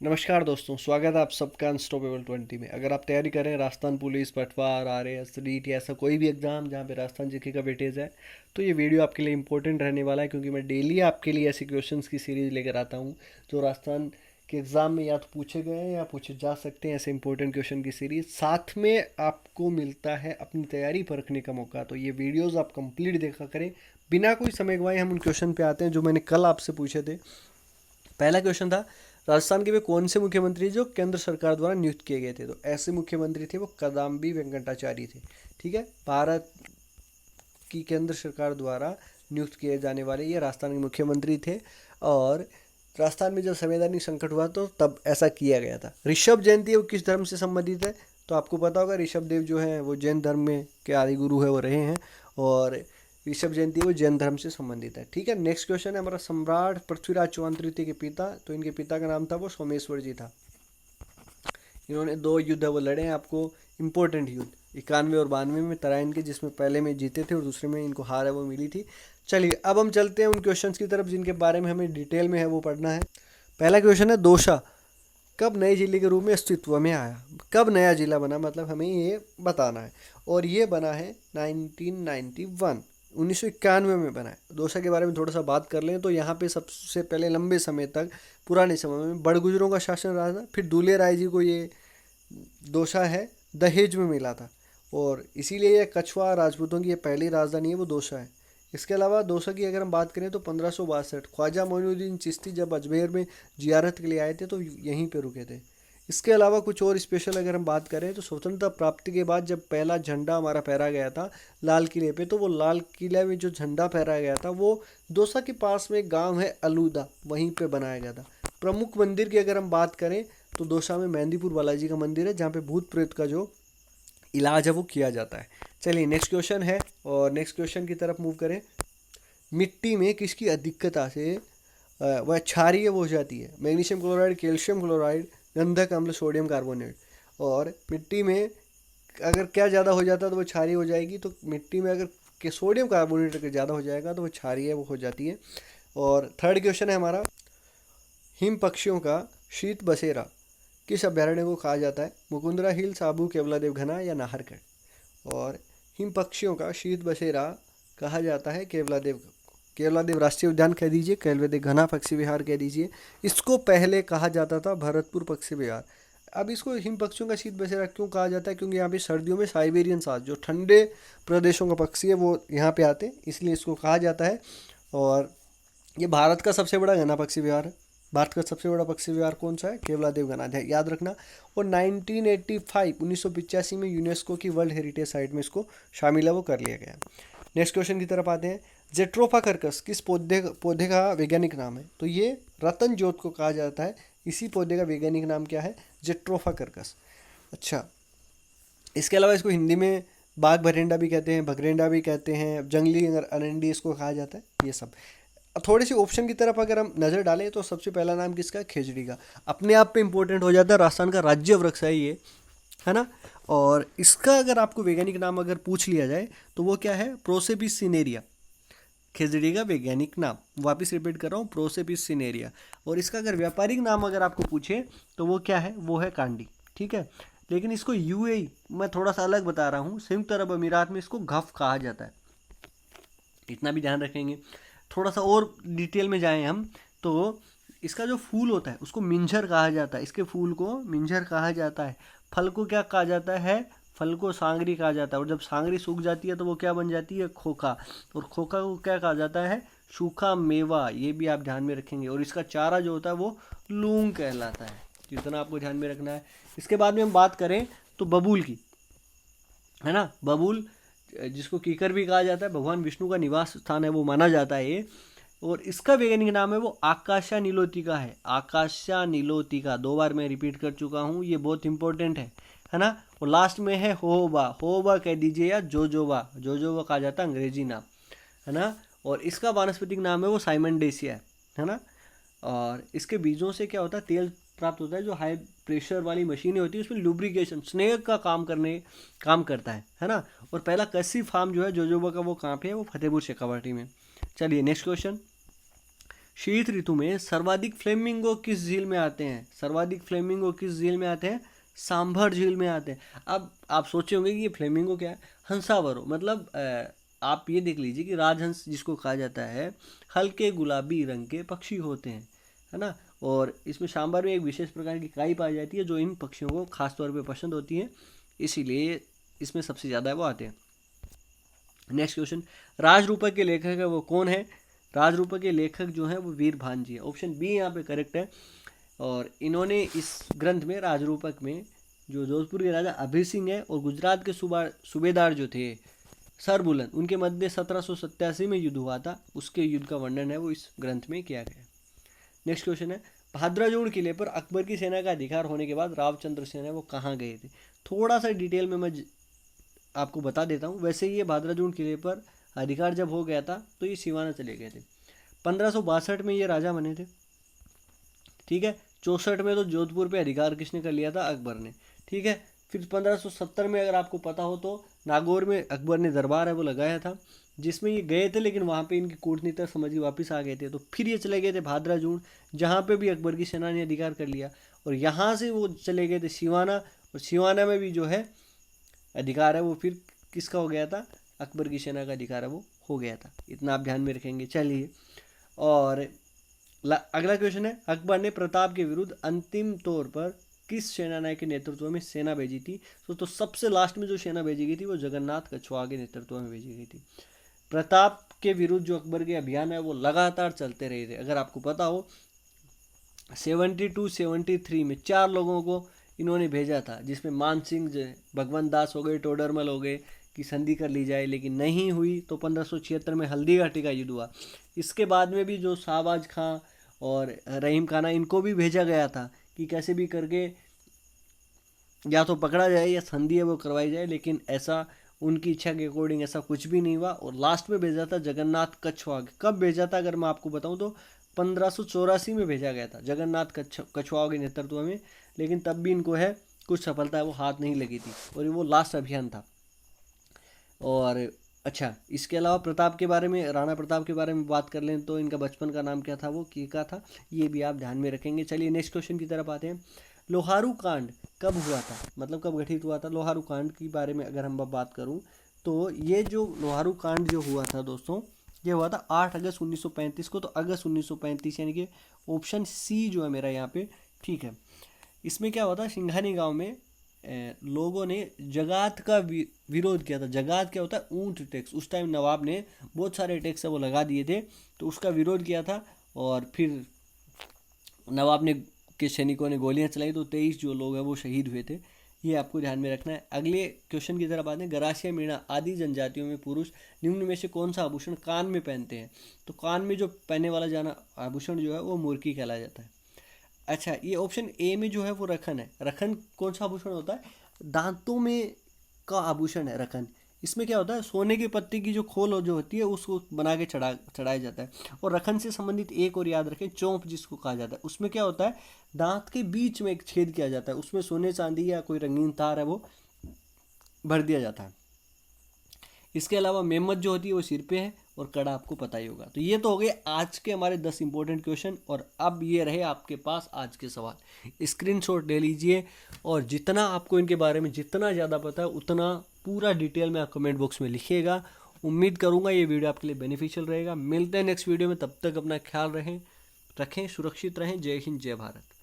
नमस्कार दोस्तों, स्वागत है आप सबका अनस्टॉपेबल 20 में। अगर आप तैयारी कर रहे हैं राजस्थान पुलिस, पटवार, आरएएस, रीट या ऐसा कोई भी एग्जाम जहाँ पे राजस्थान जीके का वेटेज है, तो ये वीडियो आपके लिए इंपॉर्टेंट रहने वाला है, क्योंकि मैं डेली आपके लिए ऐसे क्वेश्चंस की सीरीज लेकर आता हूँ जो राजस्थान के एग्ज़ाम में या तो पूछे गए हैं या पूछे जा सकते हैं। ऐसे इंपॉर्टेंट क्वेश्चन की सीरीज साथ में आपको मिलता है अपनी तैयारी परखने का मौका। तो ये वीडियोज़ आप कंप्लीट देखा करें बिना कोई समय गवाए। हम उन क्वेश्चन पे आते हैं जो मैंने कल आपसे पूछे थे। पहला क्वेश्चन था, राजस्थान के वे कौन से मुख्यमंत्री जो केंद्र सरकार द्वारा नियुक्त किए गए थे। तो ऐसे मुख्यमंत्री थे वो कदाम्बी वेंकटाचार्य थे। ठीक है, भारत की केंद्र सरकार द्वारा नियुक्त किए जाने वाले ये राजस्थान के मुख्यमंत्री थे। और राजस्थान में जब संवैधानिक संकट हुआ तो तब ऐसा किया गया था। ऋषभ जयंती वो किस धर्म से संबंधित है? तो आपको पता होगा, ऋषभ देव जो हैं वो जैन धर्म में के आदि गुरु है वो रहे हैं, और ऋषभ जयंती वो जैन धर्म से संबंधित है। ठीक है, नेक्स्ट क्वेश्चन है हमारा, सम्राट पृथ्वीराज चौहान तृतीय के पिता। तो इनके पिता का नाम था वो सोमेश्वर जी था। इन्होंने 2 युद्ध वो लड़े हैं, आपको इंपॉर्टेंट युद्ध 91 और 92 में तराइन के, जिसमें पहले में जीते थे और दूसरे में इनको हार है वो मिली थी। चलिए अब हम चलते हैं उन क्वेश्चंस की तरफ जिनके बारे में हमें डिटेल में है वो पढ़ना है। पहला क्वेश्चन है, दौसा कब नए जिले के रूप में अस्तित्व में आया? कब नया जिला बना, मतलब हमें ये बताना है। और ये बना है 1991, 1991 में बना है। दौसा के बारे में थोड़ा सा बात कर लें तो यहाँ पे सबसे पहले लंबे समय तक, पुराने समय में बड़गुजरों का शासन रहा था। फिर दूल्हे राय जी को ये दौसा है दहेज में मिला था, और इसीलिए ये कछवा राजपूतों की ये पहली राजधानी है वो दौसा है। इसके अलावा दौसा की अगर हम बात करें तो 1562 ख्वाजा मोइनुद्दीन चिश्ती जब अजमेर में जियारत के लिए आए थे तो यहीं पे रुके थे। इसके अलावा कुछ और स्पेशल अगर हम बात करें तो स्वतंत्रता प्राप्ति के बाद जब पहला झंडा हमारा फहराया गया था लाल किले पे, तो वो लाल किले में जो झंडा फहराया गया था वो दौसा के पास में गांव है अलूदा, वहीं पे बनाया गया था। प्रमुख मंदिर की अगर हम बात करें तो दौसा में मेहंदीपुर बालाजी का मंदिर है, जहाँ पे भूत प्रेत का जो इलाज है वो किया जाता है। चलिए नेक्स्ट क्वेश्चन है, और नेक्स्ट क्वेश्चन की तरफ मूव करें। मिट्टी में किसकी अधिकता से वह क्षारीय हो जाती है? मैग्नीशियम क्लोराइड, कैल्शियम क्लोराइड, गंधक अम्ल, सोडियम कार्बोनेट। और मिट्टी में अगर क्या ज़्यादा हो जाता है तो वो क्षारीय हो जाएगी। तो मिट्टी में अगर के सोडियम कार्बोनेट अगर ज़्यादा हो जाएगा तो वो क्षारीय वो हो जाती है। और थर्ड क्वेश्चन है हमारा, हिम पक्षियों का शीत बसेरा किस अभ्यारण्य को कहा जाता है? मुकुंदरा हिल, साबू, केवलादेव घना या नाहरगढ़। और हिम पक्षियों का शीत बसेरा कहा जाता है केवलादेव, केवलादेव राष्ट्रीय उद्यान कह दीजिए, केवलादेव घना पक्षी विहार कह दीजिए। इसको पहले कहा जाता था भरतपुर पक्षी विहार। अब इसको हिम पक्षियों का शीत बसेरा क्यों कहा जाता है? क्योंकि यहाँ पे सर्दियों में साइबेरियन साज जो ठंडे प्रदेशों का पक्षी है वो यहाँ पे आते हैं, इसलिए इसको कहा जाता है। और ये भारत का सबसे बड़ा घना पक्षी विहार है। भारत का सबसे बड़ा पक्षी विहार कौन सा है? केवलादेव घना, याद रखना। और 1985 1985 में यूनेस्को की वर्ल्ड हेरिटेज साइट में इसको शामिल है वो कर लिया गया। नेक्स्ट क्वेश्चन की तरफ आते हैं। जेट्रोफा कर्कस किस पौधे पौधे का वैज्ञानिक नाम है? तो ये रतन ज्योत को कहा जाता है। इसी पौधे का वैज्ञानिक नाम क्या है? Jatropha Kirkus. अच्छा, इसके अलावा इसको हिंदी में बाघ भरेंडा भी कहते हैं, भगरेंडा भी कहते हैं, जंगली अरंडी इसको कहा जाता है। ये सब थोड़ी सी ऑप्शन की तरफ अगर हम नज़र डालें तो सबसे पहला नाम किसका है? खेजड़ी का। अपने आप पे इंपॉर्टेंट हो जाता है, राजस्थान का राज्य वृक्ष है ये, है ना। और इसका अगर आपको वैज्ञानिक नाम अगर पूछ लिया जाए तो वो क्या है? प्रोसेपिस सिनेरिया। खेजड़ी का वैज्ञानिक नाम, वापिस रिपीट कर रहा हूँ, प्रोसेपिस सिनेरिया। और इसका अगर व्यापारिक नाम अगर आपको पूछे तो वो क्या है? वो है कांडी। ठीक है, लेकिन इसको यूएई, मैं थोड़ा सा अलग बता रहा हूँ, संयुक्त अरब अमीरात में इसको गफ कहा जाता है। इतना भी ध्यान रखेंगे। थोड़ा सा और डिटेल में जाएं हम तो इसका जो फूल होता है उसको मिंजर कहा जाता है। इसके फूल को मिंजर कहा जाता है। फल को क्या कहा जाता है? फल को सांगरी कहा जाता है। और जब सांगरी सूख जाती है तो वो क्या बन जाती है? खोखा। और खोखा को क्या कहा जाता है? सूखा मेवा। ये भी आप ध्यान में रखेंगे। और इसका चारा जो होता है वो लूंग कहलाता है। तो इतना आपको ध्यान में रखना है। इसके बाद में हम बात करें तो बबूल की, है ना। बबूल जिसको कीकर भी कहा जाता है, भगवान विष्णु का निवास स्थान है वो माना जाता है ये। और इसका वैज्ञानिक नाम है वो आकाशा नीलोतिका है। आकाशा नीलोतिका 2 बार मैं रिपीट कर चुका हूँ, ये बहुत इंपॉर्टेंट है ना। और लास्ट में है होबा। होबा कह दीजिए या जोजोबा। जोजोबा कहा जाता है अंग्रेजी नाम, है ना। और इसका वानस्पतिक नाम है वो साइमनडेसिया है ना। और इसके बीजों से क्या होता है? तेल प्राप्त होता है। जो हाई प्रेशर वाली मशीनें होती है उसमें लुब्रिकेशन, स्नेह का काम करता है ना। और पहला कृषि फार्म जो है जोजोबा का वो कहाँ पे है? वो फतेहपुर शेखावाटी में। चलिए नेक्स्ट क्वेश्चन। शीत ऋतु में सर्वाधिक फ्लेमिंगो किस झील में आते हैं? सर्वाधिक फ्लेमिंगो किस झील में आते हैं? सांभर झील में आते हैं। अब आप सोचे होंगे कि ये फ्लेमिंगो क्या है? हंसावरो, मतलब आप ये देख लीजिए कि राजहंस जिसको कहा जाता है, हल्के गुलाबी रंग के पक्षी होते हैं, है ना। और इसमें सांभर में एक विशेष प्रकार की काई पाई जाती है जो इन पक्षियों को खास तौर पे पसंद होती है, इसीलिए इसमें सबसे ज़्यादा वो आते हैं। नेक्स्ट क्वेश्चन, राजरूपक के लेखक है वो कौन है? राजरूपक के लेखक जो है वो वीर भानजी है। ऑप्शन बी यहाँ पे करेक्ट है। और इन्होंने इस ग्रंथ में, राजरूपक में, जो जोधपुर के राजा अभय सिंह है और गुजरात के सूबेदार जो थे सरबुलंद, उनके मध्य 1787 में युद्ध हुआ था, उसके युद्ध का वर्णन है वो इस ग्रंथ में किया गया है। नेक्स्ट क्वेश्चन है, भाद्राजूड़ किले पर अकबर की सेना का अधिकार होने के बाद रावचंद्र सेन है वो कहाँ गए थे? थोड़ा सा डिटेल में मैं आपको बता देता हूँ। वैसे ये भाद्राजूड़ किले पर अधिकार जब हो गया था तो ये सिवाना चले गए थे। 1562 में ये राजा बने थे, ठीक है। 64 में तो जोधपुर पे अधिकार किसने कर लिया था? अकबर ने, ठीक है। फिर 1570 में अगर आपको पता हो तो नागौर में अकबर ने दरबार है वो लगाया था, जिसमें ये गए थे, लेकिन वहाँ पे इनकी कूटनीति समझ के वापस आ गए थे। तो फिर ये चले गए थे भाद्राजूड़, जहाँ पे भी अकबर की सेना ने अधिकार कर लिया, और यहाँ से वो चले गए थे सिवाना, और सिवाना में भी जो है अधिकार है वो फिर किसका हो गया था? अकबर की सेना का अधिकार है वो हो गया था। इतना आप ध्यान में रखेंगे। चलिए, और अगला क्वेश्चन है, अकबर ने प्रताप के विरुद्ध अंतिम तौर पर किस सेनानायक के नेतृत्व में सेना भेजी थी? तो सबसे लास्ट में जो सेना भेजी गई थी वो जगन्नाथ कछवाहा के नेतृत्व में भेजी गई थी। प्रताप के विरुद्ध जो अकबर के अभियान है वो लगातार चलते रहे थे। अगर आपको पता हो 72-73 में 4 लोगों को इन्होंने भेजा था, जिसमें मान सिंह, भगवंत दास हो गए, टोडरमल हो गए, कि संधि कर ली जाए, लेकिन नहीं हुई। तो 1576 में हल्दीघाटी का युद्ध हुआ। इसके बाद में भी जो शाहबाज खां और रहीम खाना, इनको भी भेजा गया था कि कैसे भी करके या तो पकड़ा जाए या संधि है वो करवाई जाए, लेकिन ऐसा उनकी इच्छा के अकॉर्डिंग ऐसा कुछ भी नहीं हुआ। और लास्ट में भेजा था जगन्नाथ कछवाहा। कब भेजा था अगर मैं आपको बताऊं तो 1584 में भेजा गया था जगन्नाथ कछवाहा के नेतृत्व में, लेकिन तब भी इनको है कुछ सफलता है वो हाथ नहीं लगी थी, और वो लास्ट अभियान था। और अच्छा, इसके अलावा प्रताप के बारे में, राणा प्रताप के बारे में बात कर लें तो इनका बचपन का नाम क्या था? वो कीका था। ये भी आप ध्यान में रखेंगे। चलिए नेक्स्ट क्वेश्चन की तरफ आते हैं। लोहारू कांड कब हुआ था, मतलब कब गठित हुआ था? लोहारू कांड के बारे में अगर हम बात करूं तो ये जो लोहारू कांड जो हुआ था दोस्तों, ये हुआ था 8 अगस्त 1935 को। तो अगस्त 1935 यानी कि ऑप्शन सी जो है मेरा यहाँ पे ठीक है। इसमें क्या हुआ था, सिंघानी गांव में लोगों ने जगात का विरोध किया था। जगात क्या होता है? ऊंट टैक्स। उस टाइम नवाब ने बहुत सारे टैक्स वो लगा दिए थे, तो उसका विरोध किया था, और फिर नवाब ने के सैनिकों ने गोलियां चलाई, तो 23 जो लोग हैं वो शहीद हुए थे। ये आपको ध्यान में रखना है। अगले क्वेश्चन की तरफ आते हैं। गरासिया, मीणा आदि जनजातियों में पुरुष निम्न में से कौन सा आभूषण कान में पहनते हैं? तो कान में जो पहनने वाला जाना आभूषण जो है वो मुर्की कहलाया जाता है। अच्छा, ये ऑप्शन ए में जो है वो रखन है। रखन कौन सा आभूषण होता है? दांतों में का आभूषण है रखन। इसमें क्या होता है, सोने के पत्ते की जो खोल जो होती है उसको बना के चढ़ाया जाता है। और रखन से संबंधित एक और याद रखें, चौंप जिसको कहा जाता है। उसमें क्या होता है, दांत के बीच में एक छेद किया जाता है, उसमें सोने चांदी या कोई रंगीन तार है वो भर दिया जाता है। इसके अलावा मेमत जो होती है वो सिर पे है, और कड़ा आपको पता ही होगा। तो ये तो हो गए आज के हमारे 10 इंपॉर्टेंट क्वेश्चन। और अब ये रहे आपके पास आज के सवाल। स्क्रीनशॉट ले लीजिए, और जितना आपको इनके बारे में जितना ज़्यादा पता है उतना पूरा डिटेल में आप कमेंट बॉक्स में लिखिएगा। उम्मीद करूँगा ये वीडियो आपके लिए बेनिफिशियल रहेगा। मिलते हैं नेक्स्ट वीडियो में, तब तक अपना ख्याल रखें, सुरक्षित रहें। जय हिंद, जय भारत।